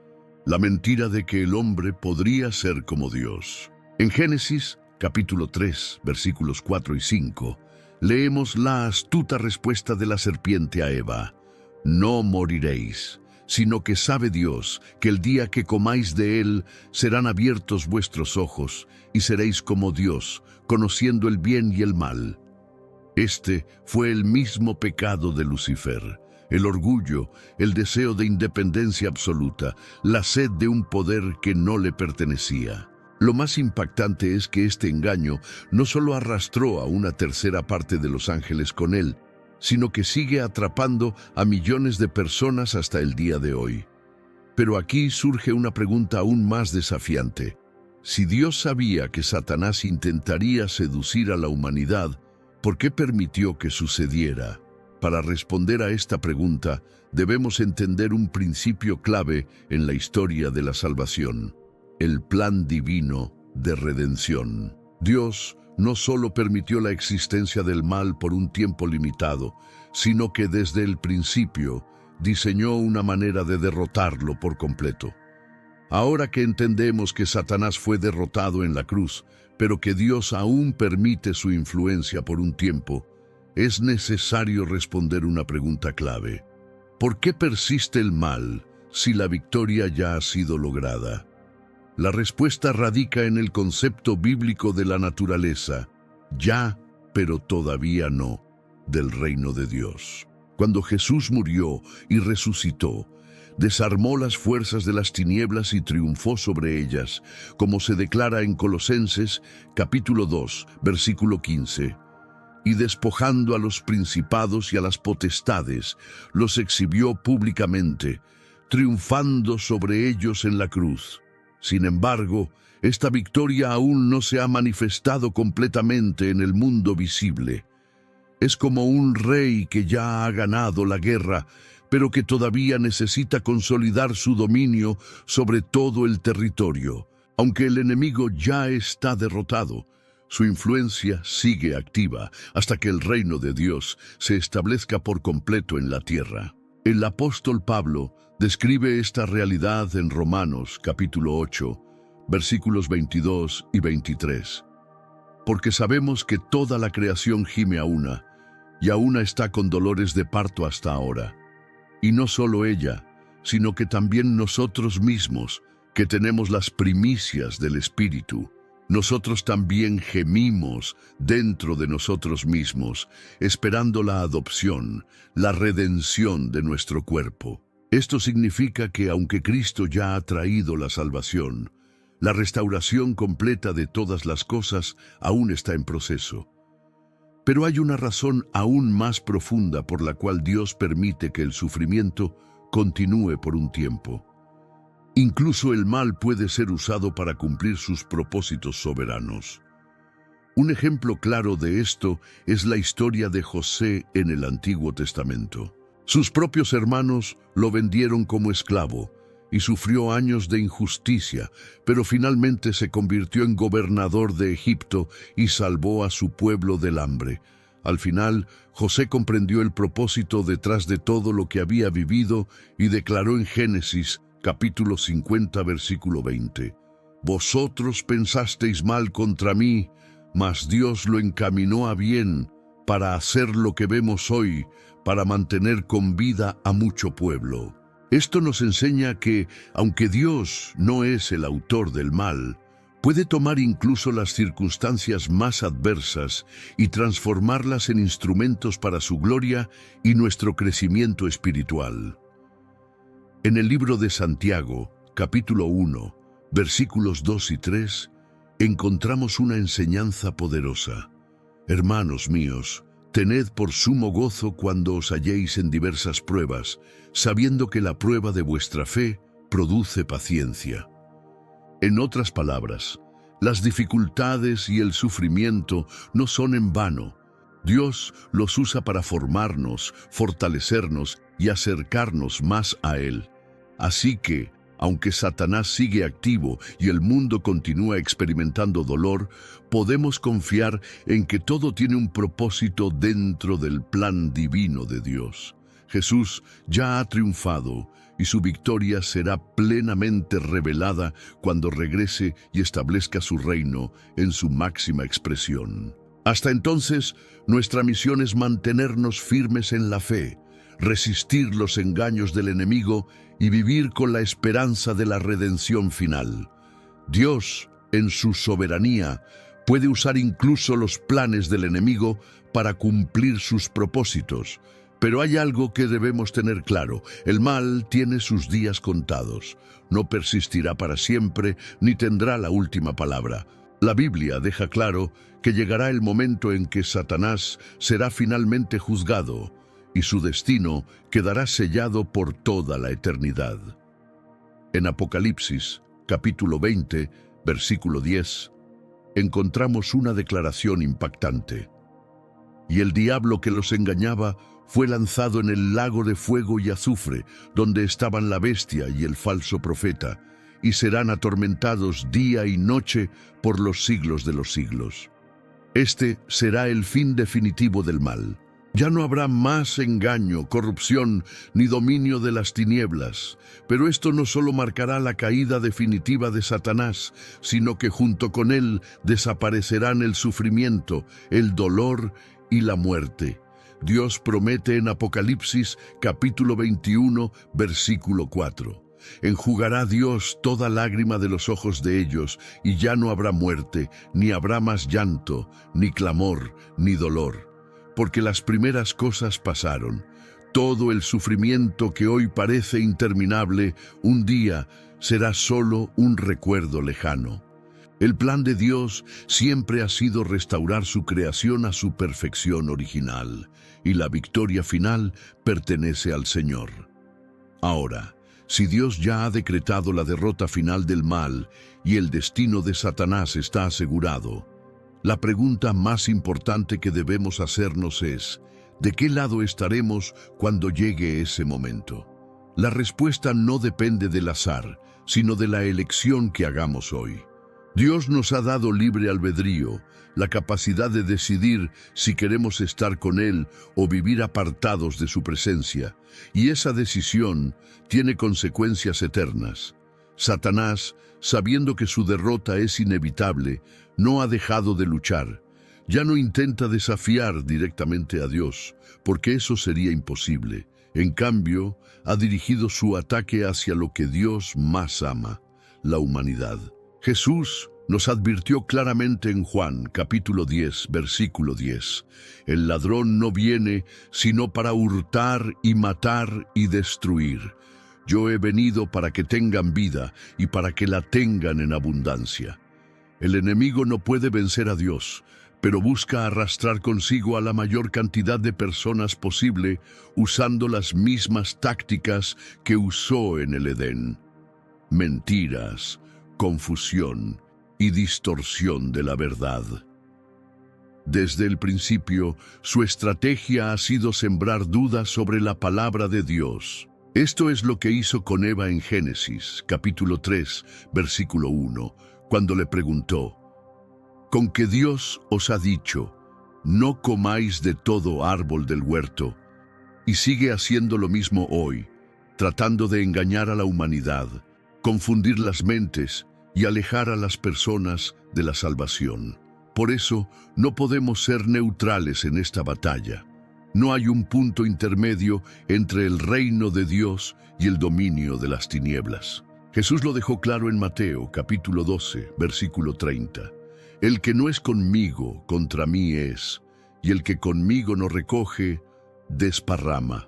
la mentira de que el hombre podría ser como Dios. En Génesis, capítulo 3, versículos 4 y 5, leemos la astuta respuesta de la serpiente a Eva: «No moriréis, sino que sabe Dios que el día que comáis de él serán abiertos vuestros ojos y seréis como Dios, conociendo el bien y el mal. Este fue el mismo pecado de Lucifer, el orgullo, el deseo de independencia absoluta, la sed de un poder que no le pertenecía. Lo más impactante es que este engaño no solo arrastró a una tercera parte de los ángeles con él, sino que sigue atrapando a millones de personas hasta el día de hoy. Pero aquí surge una pregunta aún más desafiante. Si Dios sabía que Satanás intentaría seducir a la humanidad, ¿por qué permitió que sucediera? Para responder a esta pregunta, debemos entender un principio clave en la historia de la salvación: el plan divino de redención. Dios no solo permitió la existencia del mal por un tiempo limitado, sino que desde el principio diseñó una manera de derrotarlo por completo. Ahora que entendemos que Satanás fue derrotado en la cruz, pero que Dios aún permite su influencia por un tiempo, es necesario responder una pregunta clave. ¿Por qué persiste el mal si la victoria ya ha sido lograda? La respuesta radica en el concepto bíblico de la naturaleza, ya, pero todavía no, del reino de Dios. Cuando Jesús murió y resucitó, desarmó las fuerzas de las tinieblas y triunfó sobre ellas, como se declara en Colosenses capítulo 2, versículo 15. Y despojando a los principados y a las potestades, los exhibió públicamente, triunfando sobre ellos en la cruz. Sin embargo, esta victoria aún no se ha manifestado completamente en el mundo visible. Es como un rey que ya ha ganado la guerra, pero que todavía necesita consolidar su dominio sobre todo el territorio. Aunque el enemigo ya está derrotado, su influencia sigue activa hasta que el reino de Dios se establezca por completo en la tierra. El apóstol Pablo describe esta realidad en Romanos capítulo 8, versículos 22 y 23. Porque sabemos que toda la creación gime a una, y a una está con dolores de parto hasta ahora. Y no solo ella, sino que también nosotros mismos, que tenemos las primicias del Espíritu, nosotros también gemimos dentro de nosotros mismos, esperando la adopción, la redención de nuestro cuerpo. Esto significa que aunque Cristo ya ha traído la salvación, la restauración completa de todas las cosas aún está en proceso. Pero hay una razón aún más profunda por la cual Dios permite que el sufrimiento continúe por un tiempo. Incluso el mal puede ser usado para cumplir sus propósitos soberanos. Un ejemplo claro de esto es la historia de José en el Antiguo Testamento. Sus propios hermanos lo vendieron como esclavo y sufrió años de injusticia, pero finalmente se convirtió en gobernador de Egipto y salvó a su pueblo del hambre. Al final, José comprendió el propósito detrás de todo lo que había vivido y declaró en Génesis capítulo 50, versículo 20. Vosotros pensasteis mal contra mí, mas Dios lo encaminó a bien para hacer lo que vemos hoy, para mantener con vida a mucho pueblo. Esto nos enseña que, aunque Dios no es el autor del mal, puede tomar incluso las circunstancias más adversas y transformarlas en instrumentos para su gloria y nuestro crecimiento espiritual. En el libro de Santiago, capítulo 1, versículos 2 y 3, encontramos una enseñanza poderosa. Hermanos míos, tened por sumo gozo cuando os halléis en diversas pruebas, sabiendo que la prueba de vuestra fe produce paciencia. En otras palabras, las dificultades y el sufrimiento no son en vano. Dios los usa para formarnos, fortalecernos y acercarnos más a Él. Así que, aunque Satanás sigue activo y el mundo continúa experimentando dolor, podemos confiar en que todo tiene un propósito dentro del plan divino de Dios. Jesús ya ha triunfado y su victoria será plenamente revelada cuando regrese y establezca su reino en su máxima expresión. Hasta entonces, nuestra misión es mantenernos firmes en la fe, resistir los engaños del enemigo y vivir con la esperanza de la redención final. Dios, en su soberanía, puede usar incluso los planes del enemigo para cumplir sus propósitos. Pero hay algo que debemos tener claro: el mal tiene sus días contados. No persistirá para siempre ni tendrá la última palabra. La Biblia deja claro que llegará el momento en que Satanás será finalmente juzgado y su destino quedará sellado por toda la eternidad. En Apocalipsis, capítulo 20, versículo 10, encontramos una declaración impactante. Y el diablo que los engañaba fue lanzado en el lago de fuego y azufre, donde estaban la bestia y el falso profeta, y serán atormentados día y noche por los siglos de los siglos. Este será el fin definitivo del mal. Ya no habrá más engaño, corrupción, ni dominio de las tinieblas. Pero esto no solo marcará la caída definitiva de Satanás, sino que junto con él desaparecerán el sufrimiento, el dolor y la muerte. Dios promete en Apocalipsis capítulo 21, versículo 4. Enjugará Dios toda lágrima de los ojos de ellos, y ya no habrá muerte, ni habrá más llanto, ni clamor, ni dolor. Porque las primeras cosas pasaron. Todo el sufrimiento que hoy parece interminable, un día será solo un recuerdo lejano. El plan de Dios siempre ha sido restaurar su creación a su perfección original, y la victoria final pertenece al Señor. Ahora, si Dios ya ha decretado la derrota final del mal y el destino de Satanás está asegurado, la pregunta más importante que debemos hacernos es: ¿de qué lado estaremos cuando llegue ese momento? La respuesta no depende del azar, sino de la elección que hagamos hoy. Dios nos ha dado libre albedrío, la capacidad de decidir si queremos estar con Él o vivir apartados de su presencia, y esa decisión tiene consecuencias eternas. Satanás, sabiendo que su derrota es inevitable, no ha dejado de luchar. Ya no intenta desafiar directamente a Dios, porque eso sería imposible. En cambio, ha dirigido su ataque hacia lo que Dios más ama, la humanidad. Jesús nos advirtió claramente en Juan, capítulo 10, versículo 10. El ladrón no viene sino para hurtar y matar y destruir. Yo he venido para que tengan vida y para que la tengan en abundancia. El enemigo no puede vencer a Dios, pero busca arrastrar consigo a la mayor cantidad de personas posible usando las mismas tácticas que usó en el Edén. Mentiras, confusión y distorsión de la verdad. Desde el principio, su estrategia ha sido sembrar dudas sobre la palabra de Dios. Esto es lo que hizo con Eva en Génesis, capítulo 3, versículo 1, cuando le preguntó: «¿Con que Dios os ha dicho, no comáis de todo árbol del huerto?» Y sigue haciendo lo mismo hoy, tratando de engañar a la humanidad, confundir las mentes y alejar a las personas de la salvación. Por eso, no podemos ser neutrales en esta batalla. No hay un punto intermedio entre el reino de Dios y el dominio de las tinieblas. Jesús lo dejó claro en Mateo, capítulo 12, versículo 30. El que no es conmigo, contra mí es, y el que conmigo no recoge, desparrama.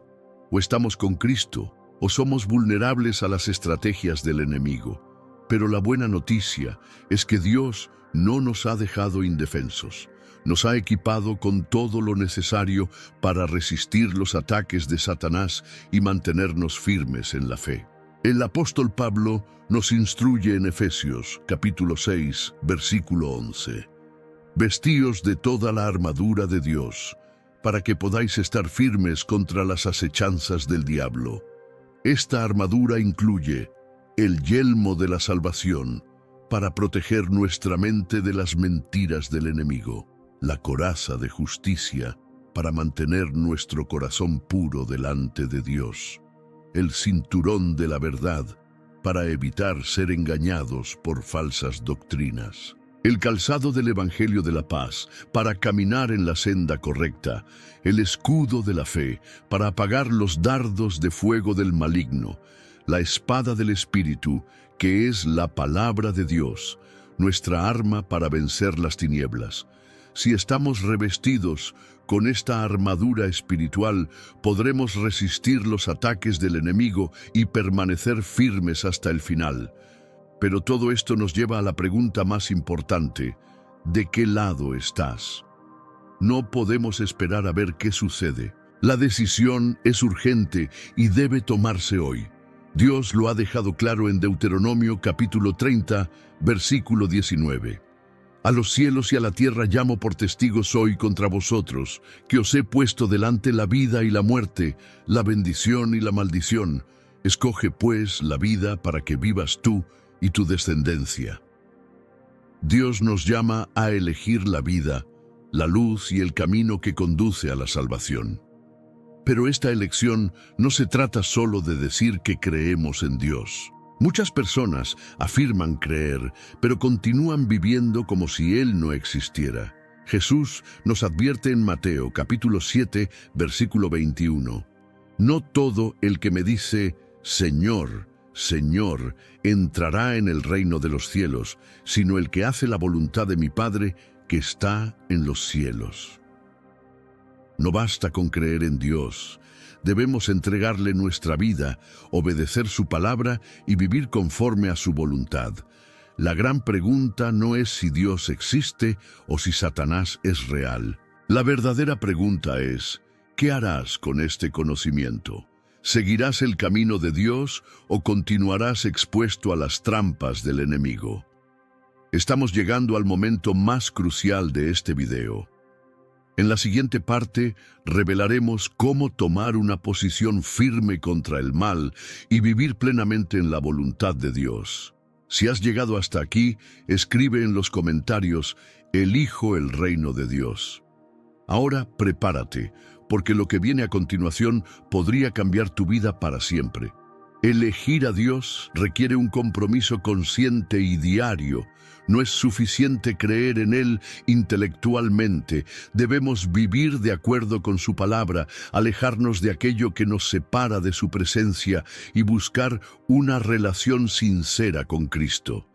O estamos con Cristo, o somos vulnerables a las estrategias del enemigo. Pero la buena noticia es que Dios no nos ha dejado indefensos. Nos ha equipado con todo lo necesario para resistir los ataques de Satanás y mantenernos firmes en la fe. El apóstol Pablo nos instruye en Efesios, capítulo 6, versículo 11. Vestíos de toda la armadura de Dios, para que podáis estar firmes contra las acechanzas del diablo. Esta armadura incluye el yelmo de la salvación, para proteger nuestra mente de las mentiras del enemigo, la coraza de justicia, para mantener nuestro corazón puro delante de Dios, el cinturón de la verdad, para evitar ser engañados por falsas doctrinas, el calzado del Evangelio de la paz, para caminar en la senda correcta, el escudo de la fe, para apagar los dardos de fuego del maligno, la espada del Espíritu, que es la palabra de Dios, nuestra arma para vencer las tinieblas. Si estamos revestidos con esta armadura espiritual, podremos resistir los ataques del enemigo y permanecer firmes hasta el final. Pero todo esto nos lleva a la pregunta más importante: ¿de qué lado estás? No podemos esperar a ver qué sucede. La decisión es urgente y debe tomarse hoy. Dios lo ha dejado claro en Deuteronomio capítulo 30, versículo 19. A los cielos y a la tierra llamo por testigos hoy contra vosotros, que os he puesto delante la vida y la muerte, la bendición y la maldición. Escoge pues la vida para que vivas tú y tu descendencia. Dios nos llama a elegir la vida, la luz y el camino que conduce a la salvación. Pero esta elección no se trata solo de decir que creemos en Dios. Muchas personas afirman creer, pero continúan viviendo como si Él no existiera. Jesús nos advierte en Mateo capítulo 7, versículo 21. No todo el que me dice, Señor, Señor, entrará en el reino de los cielos, sino el que hace la voluntad de mi Padre que está en los cielos. No basta con creer en Dios. Debemos entregarle nuestra vida, obedecer su palabra y vivir conforme a su voluntad. La gran pregunta no es si Dios existe o si Satanás es real. La verdadera pregunta es, ¿qué harás con este conocimiento? ¿Seguirás el camino de Dios o continuarás expuesto a las trampas del enemigo? Estamos llegando al momento más crucial de este video. En la siguiente parte revelaremos cómo tomar una posición firme contra el mal y vivir plenamente en la voluntad de Dios. Si has llegado hasta aquí, escribe en los comentarios, elijo el reino de Dios. Ahora prepárate, porque lo que viene a continuación podría cambiar tu vida para siempre. Elegir a Dios requiere un compromiso consciente y diario. No es suficiente creer en Él intelectualmente. Debemos vivir de acuerdo con su palabra, alejarnos de aquello que nos separa de su presencia y buscar una relación sincera con Cristo.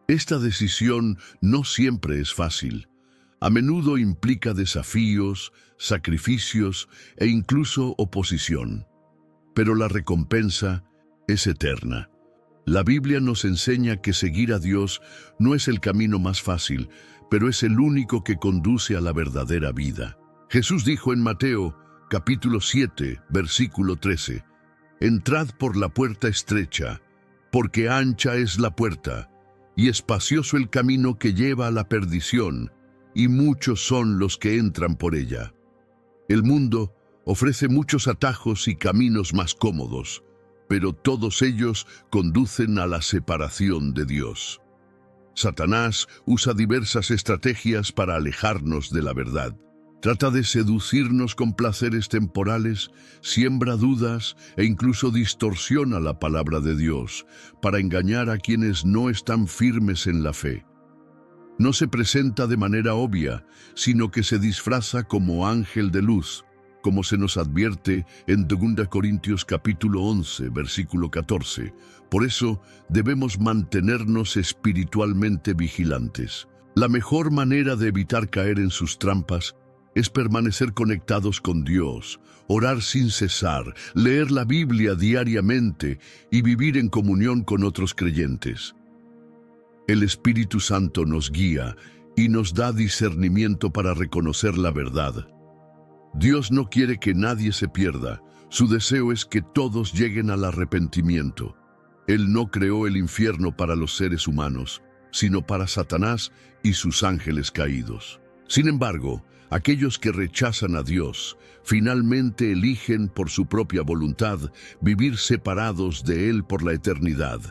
Esta decisión no siempre es fácil. A menudo implica desafíos, sacrificios e incluso oposición. Pero la recompensa es eterna. La Biblia nos enseña que seguir a Dios no es el camino más fácil, pero es el único que conduce a la verdadera vida. Jesús dijo en Mateo, capítulo 7, versículo 13, «Entrad por la puerta estrecha, porque ancha es la puerta, y espacioso el camino que lleva a la perdición, y muchos son los que entran por ella». El mundo ofrece muchos atajos y caminos más cómodos, pero todos ellos conducen a la separación de Dios. Satanás usa diversas estrategias para alejarnos de la verdad. Trata de seducirnos con placeres temporales, siembra dudas e incluso distorsiona la palabra de Dios para engañar a quienes no están firmes en la fe. No se presenta de manera obvia, sino que se disfraza como ángel de luz, como se nos advierte en 2 Corintios capítulo 11, versículo 14. Por eso debemos mantenernos espiritualmente vigilantes. La mejor manera de evitar caer en sus trampas es permanecer conectados con Dios, orar sin cesar, leer la Biblia diariamente y vivir en comunión con otros creyentes. El Espíritu Santo nos guía y nos da discernimiento para reconocer la verdad. Dios no quiere que nadie se pierda. Su deseo es que todos lleguen al arrepentimiento. Él no creó el infierno para los seres humanos, sino para Satanás y sus ángeles caídos. Sin embargo, aquellos que rechazan a Dios finalmente eligen por su propia voluntad vivir separados de Él por la eternidad.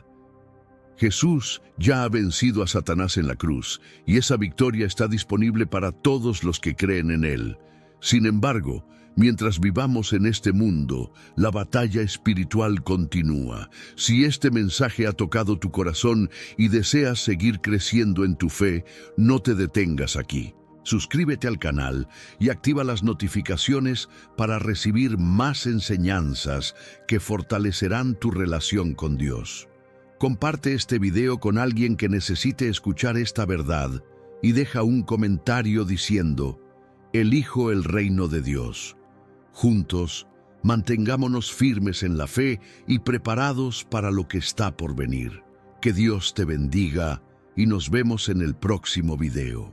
Jesús ya ha vencido a Satanás en la cruz, y esa victoria está disponible para todos los que creen en Él. Sin embargo, Mientras vivamos en este mundo, la batalla espiritual continúa. Si este mensaje ha tocado tu corazón y deseas seguir creciendo en tu fe, no te detengas aquí. Suscríbete al canal y activa las notificaciones para recibir más enseñanzas que fortalecerán tu relación con Dios. Comparte este video con alguien que necesite escuchar esta verdad y deja un comentario diciendo: elijo el reino de Dios. Juntos, mantengámonos firmes en la fe y preparados para lo que está por venir. Que Dios te bendiga y nos vemos en el próximo video.